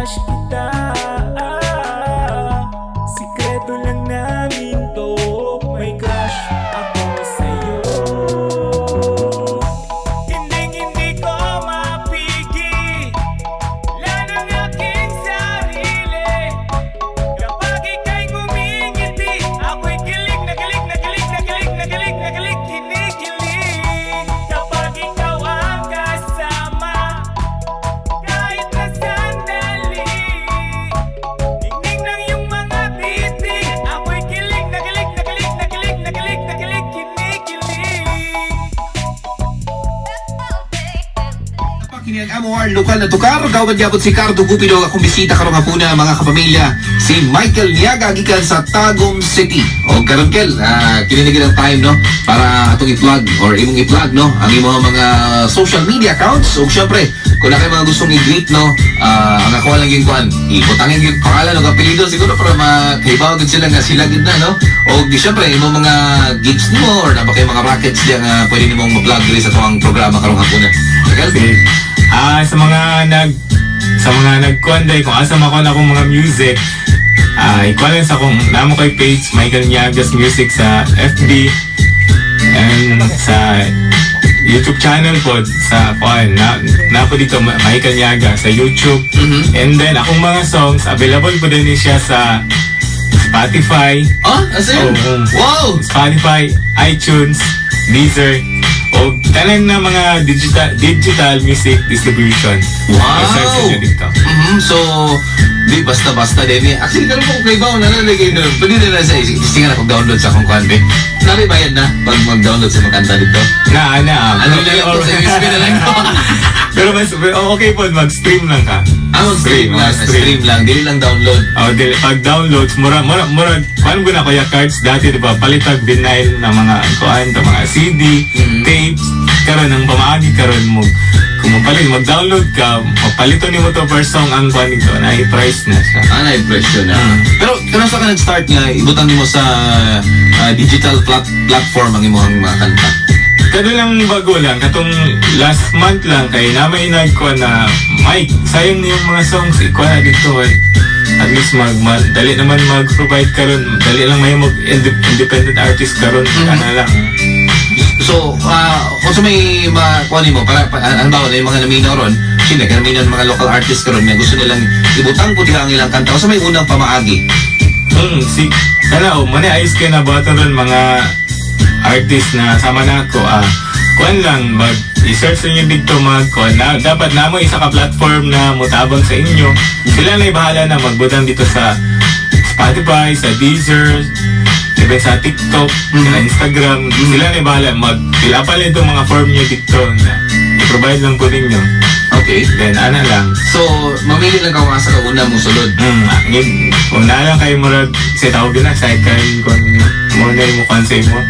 crush kita. Sikreto lang namin to, may crush ako sa'yo. Hindi ko mapigil lang ang aking sarili. Kapag ika'y ngumingiti, ako'y kilig na kilig na kilig na kilig na kilig na kilig, kinikilig. Kapag ikaw ang kasama, kahit na sandali, tingning ng iyong mga titi, ako'y kilig na kilig na kilig na kilig na kilig na kilig, kinikilig. Kini ang MOR lokal na tukar, gawad yabot si Cardo Cupido akong bisita karong hapuna mga kapamilya, si Michael Niaga gikan sa Tagum City. O karon kel, kininigil ang time no para atong i-plug or imong i-plug no ang imong mga social media accounts. O syempre, kung na kayo mga gustong i-greet no, ang ako lang yung kuan, ibutangin yung pangalan o apelyido siguro para makaibaw gid sila nga sila gid na no. O di syempre imong mga gigs nimo or na ba kay mga brackets diyan nga pwede nimong ma-plug diri sa tuwang programa karong hapuna. Okay? Sa mga nagkuanday kung asa man ako mga music, ikuha lang sa akong namo kay page Michael Niaga's Music sa FB and sa YouTube channel po sa na po dito Michael Niaga sa YouTube. And then akong mga songs available po din siya sa Spotify. As in? Wow! Spotify, iTunes, Deezer, o tanan na mga digital music distribution. Wow! I-search nyo dito. So, di basta-basta din eh. Actually, karoon kong kaibaw na nalagay doon. Pwede na sa istingan ako download sa akong kante. Naribayad na pag mag-download sa mga kanta dito. Ano Ano na lang to sa USB na lang to. Pero mas okay po, mag-stream lang ka. Stream lang. Dili lang download. Pag downloads, mura, kuhaan ko na kaya cards dati, di ba, palitag vinyl na mga kuhaan, mga CD, tapes, karon ang pamaagi karon mo. Kung mag-download ka, mapalito ni mo to per song ang kuhaan nito, na-price na siya. Na-impression na. Pero, kano sa ka nag-start nga, ibutan mo sa digital platform ang imong mga kanta? Kado lang bago lang, katong last month lang kay namay nagkuha na Mike, sayang na yung mga songs, ikuha na dito eh. At least dali naman mag-provide karon, dali lang may independent artist karon, kana lang. So, kung sa may kuhanin mo, ang bawal na yung mga naminaw ron, sila, naminaw ng mga local artists karon na gusto nilang ibutang po diha ang ilang kanta. O sa may unang pamaagi? Mani ayos kayo na ba ron mga artist na sama na ako, kuhan lang, i-search nyo dito dapat na mo isa ka platform na mutabang sa inyo. Sila na bahala na magbutang dito sa Spotify, sa Deezer, even sa TikTok, sa Instagram. Sila na bahala, mag-fill-up itong mga form nyo dito na i-provide lang po ninyo. Okay. Then, lang. So, mamili lang ka kung asa ka una mong sulod. Una lang kayo murag, kasi tawag na, second, kung muna yung concept mo.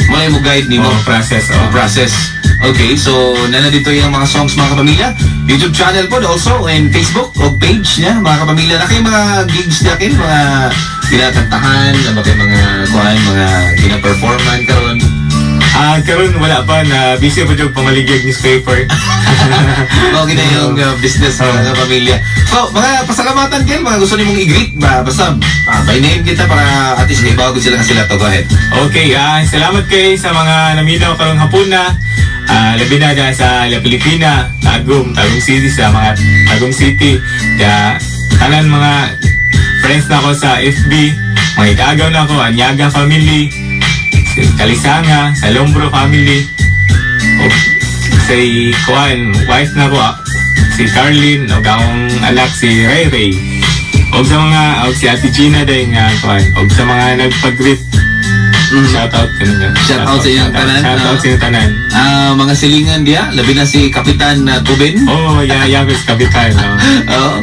Muna yung guide ni mo. Process. Process. Okay, so dito yung mga songs mga kapamilya. YouTube channel po also and Facebook o page niya mga kapamilya. Na kayo mga gigs niya kayo, mga ginakantahan, na ba kayo mga gina-performan karon? Karon wala pa na busy pa yung pamaligag newspaper. Okay na yung business mga kapamilya. So, mga pasalamatan kayo, mga gusto nimong i-greet ba? Basta, by name kita para at least may bago sila to. Go ahead. Okay, salamat kayo sa mga naminaw karong hapuna. Labi na dyan sa La Pilipina, Tagum City, sa mga Tagum City. Kaya, tanan mga friends na ako sa FB, mga ikagaw na ako, Niaga family, Kalisanga, sa Lombro family, sa wife na ko, si Carlin, o akong anak si Ray Ray. O si Ate Gina dahil nga, o sa mga nagpag-greet, shoutout sa inyo. Shoutout sa inyong tanan. Shoutout sa inyong tanan. Mga silingan diya, labi na si Kapitan Tubin. Yabis Kapitan.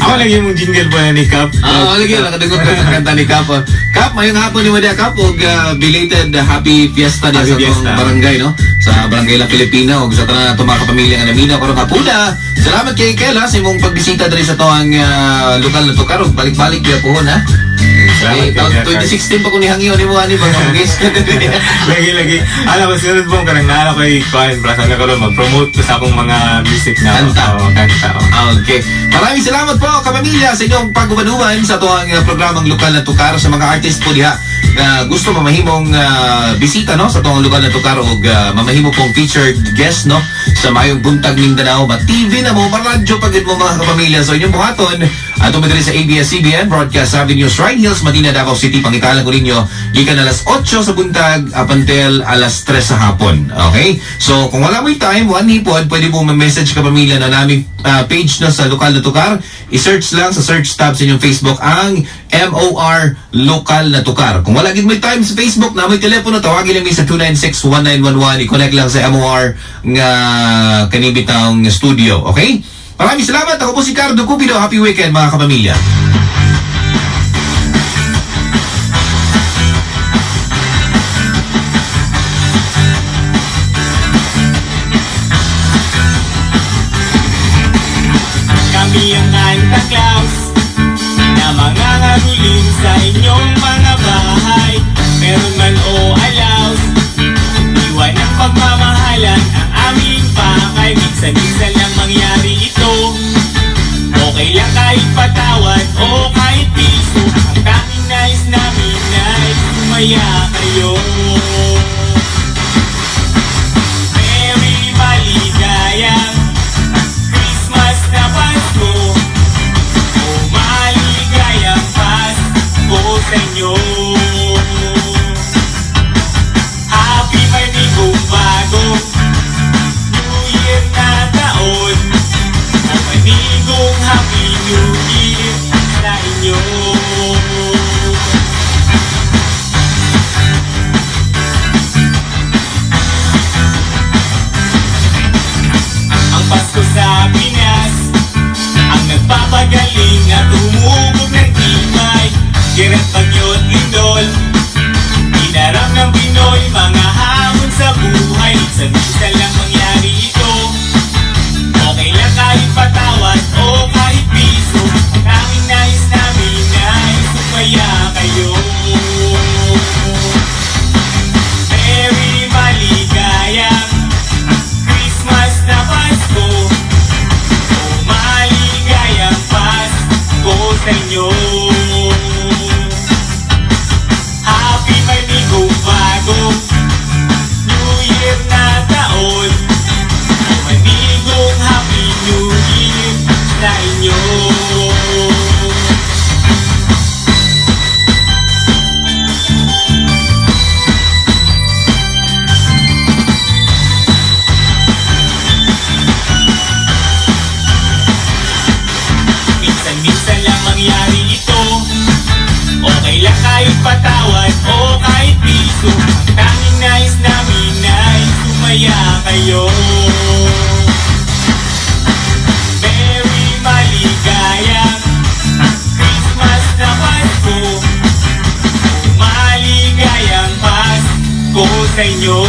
Ako lagi mong jingle po na ni Cap. Lagi, nakadugot ko yung kanta ni Cap. Cap, ngayong hapon ni Madia Cap, belated happy fiesta niya sa itong barangay, no? Sa Barangay La Filipina, o sa tanan na itong mga kapamilya nga namina, karong hapuna. Salamat kay Kel, sa imong pagbisita dali sa itong lokal na tukar, balik-balik kaya po, ha? Salamat Eh, taon kay 2016 pa kung nihangyo ni mo, ani ba ng guest? Lagi. Alam ko, sunod po, karang naala ko i-kuhan, prasa na ko rin, mag-promote ko sa akong mga music na. Kanta. Kanta. Okay. Maraming salamat po, kapamilya, sa inyong pagbabanuan sa tuwang programang Lokal na Tukar sa mga artist po diha na gusto mamahimong bisita no sa tuwang Lokal na Tukar o mamahimo pong featured guest no sa mayong buntag Mindanao, TV na mo, maradyo pagid mo mga kapamilya. So inyong buhaton at umadali sa ABS-CBN Broadcast Avenue, Shrine Hills, Madina, Davao City. Pangitalan ko ninyo gikan alas 8 sa buntag up until alas 3 sa hapon. Okay? So kung wala mo yung time, one hipod, pwede po ma-message kapamilya na naming page na sa Lokal na Tukar. I-search lang sa search tab sa inyong Facebook ang MOR Lokal na Tukar. Kung wala gid mo time sa Facebook na may telepono, tawagin lang mi sa 296-1911. I-connect lang sa MOR nga kanibitang studio. Okay? Maraming salamat. Ako po si Cardo Cupido. Happy weekend mga kapamilya. Kami ang Santa Claus na mga ngaruling sa inyong mga bahay. Meron man o alaws, iwan ang pagmamahalan ang aming pakay. Minsan-minsan lang mangyari ito, okay lang kahit patawad o kahit piso. Ang tanging nais namin ay sumaya kayo. Merry maligayang Christmas na Pasko, o maligayang Pasko sa inyo. Happy manigong bagong New Year na taon, o manigong Happy New Year sa inyo. Ang Pasko sa Pinas ang nagpapagaling at humubog ng tibay. Girat bagyo't lindol, inarap ng Pinoy mga hamon sa buhay. Minsan-minsan lang mangyari ito, okay lang kahit patawad o kahit piso. Ang tanging nais namin ay sumaya kayo. Merry maligayang Christmas na Pasko, o maligayang Pasko sa inyo. Happy manigong bagong New Year na taon, o manigong Happy New Year sa inyo. Minsan-minsan lang mangyari ito, okay lang kahit patawad o kahit piso. Ang tanging nais namin ay sumaya kayo. Merry maligayang Christmas na Pasko, o maligayang Pasko sa inyo.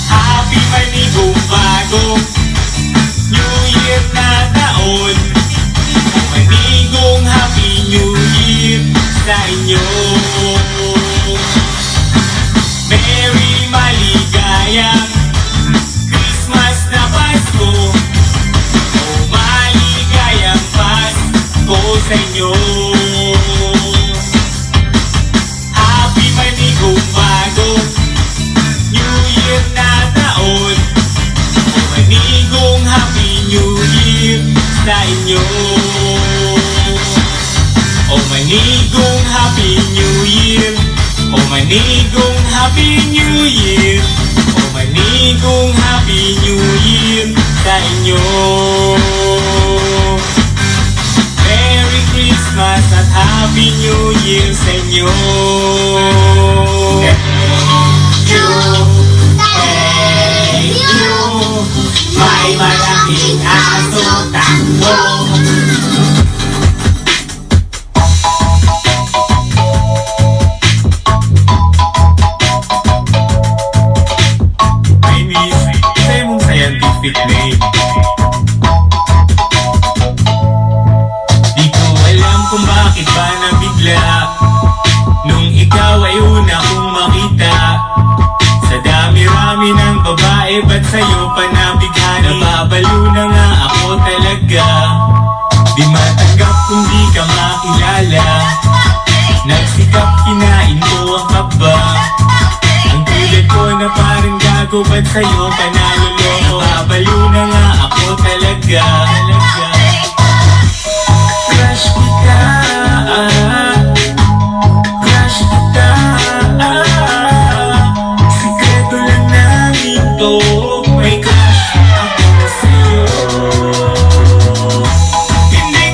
Happy manigong bagong New Year na taon, o manigong Happy New Year sa inyo. Merry maligayang Christmas na Pasko, o maligayang Pasko sa inyo. Happy manigong bagong New Year na taon, o manigong Happy New Year sa inyo. O manigong Happy New Year, o manigong Happy New Year, o manigong Happy New Year sa inyo. Merry Christmas at Happy New Year sa inyo. Thank you. May malaking aso takbo. I miss sa imong scientific name. Di ko alam bago ba't sa'yo pa naluloko? Nababaliw na nga ako talaga. Crush kita, crush kita. Sikreto lang namin to, may crush ako sa'yo.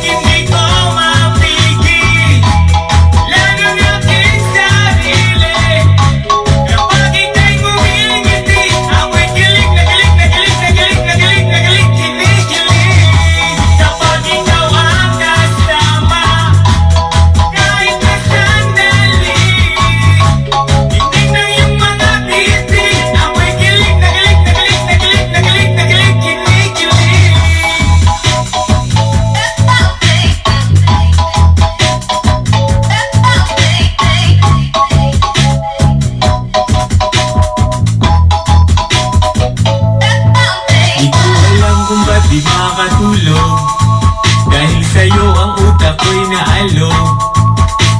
Hindi ko mapigil, lalo na aking sarili. Kapag ika'y ngumingiti, ako'y kilig na kilig na kilig na kilig na kilig na kilig, kinikilig. Kapag ikaw ang kasama, kahit na sandali, tingting ng iyong mga ngiti, ako'y kilig na kilig na kilig na kilig na kilig na kilig, kinikilig. Di ko alam kung ba't di makatulog, dahil sa'yo ang utak ko'y naalog.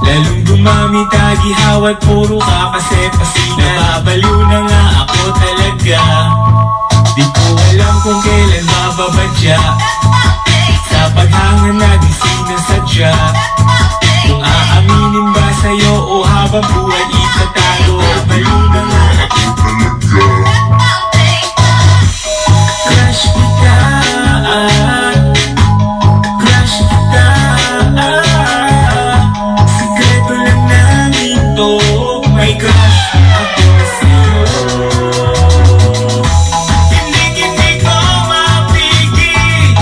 Lalong dumami tagihaw at puro ka kasi pasina. Nababaliw na nga ako talaga. Di ko alam kung kailan mababadya, sa paghanga na di sinasadya. Kung aaminin ba sa'yo o habang buhay itatago. Baliw na nga ako talaga. Crush kita, crush kita. Sikreto lang namin to, may crush ako sa'yo. Hindi ko mapigil,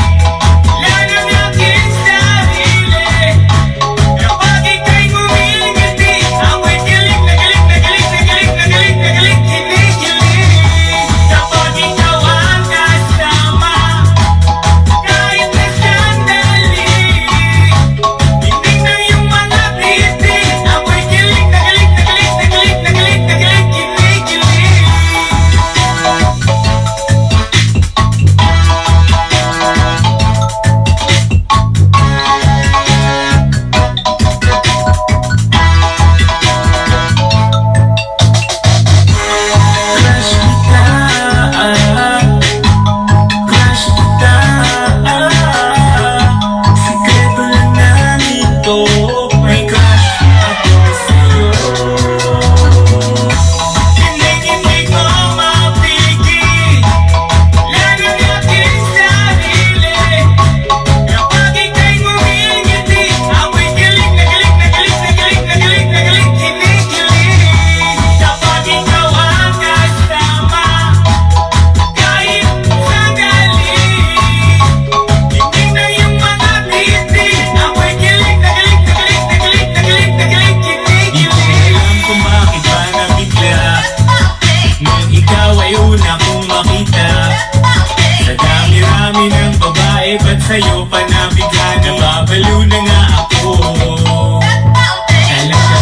lalo na aking sarili. Kapag ika'y ngumingiti, ako'y kilig na kilig na kilig na kilig na kilig na kilig, kinikilig. Kapag ikaw ang kasama, kahit na sandali, tingting ng iyong mga ngiti, ako'y kilig na kilig na kilig na kilig na kilig na kilig, kinikilig. Crush kita, crush kita. Sikreto lang namin to, may crush ako sa'yo. Hindi ko mapigil, lalo na aking sarili. Kapag ika'y ngumingiti, ako'y kilig na kilig na kilig na kilig na kilig na kilig, kinikilig. Kapag ikaw ang kasama, kahit sandali, tingting ng iyong mga ngiti, ako'y kilig na kilig na kilig na kilig na kilig na kilig, Di ko kinikilig. alam kung bakit ba nabigla nung ikaw ay una kong makita. Sa dami-rami ng babae, ba't sa'yo pa nabigla? Nababaliw na nga ako talaga.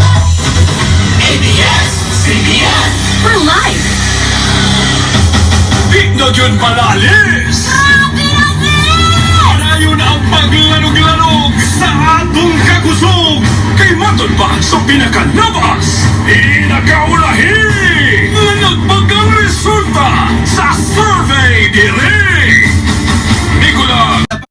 For life! Victor Jun Palalis! Arayo na ang paglanog-lanog sa atong kakusog! Kay matod pa sa pinakalabas! Inagaulahin!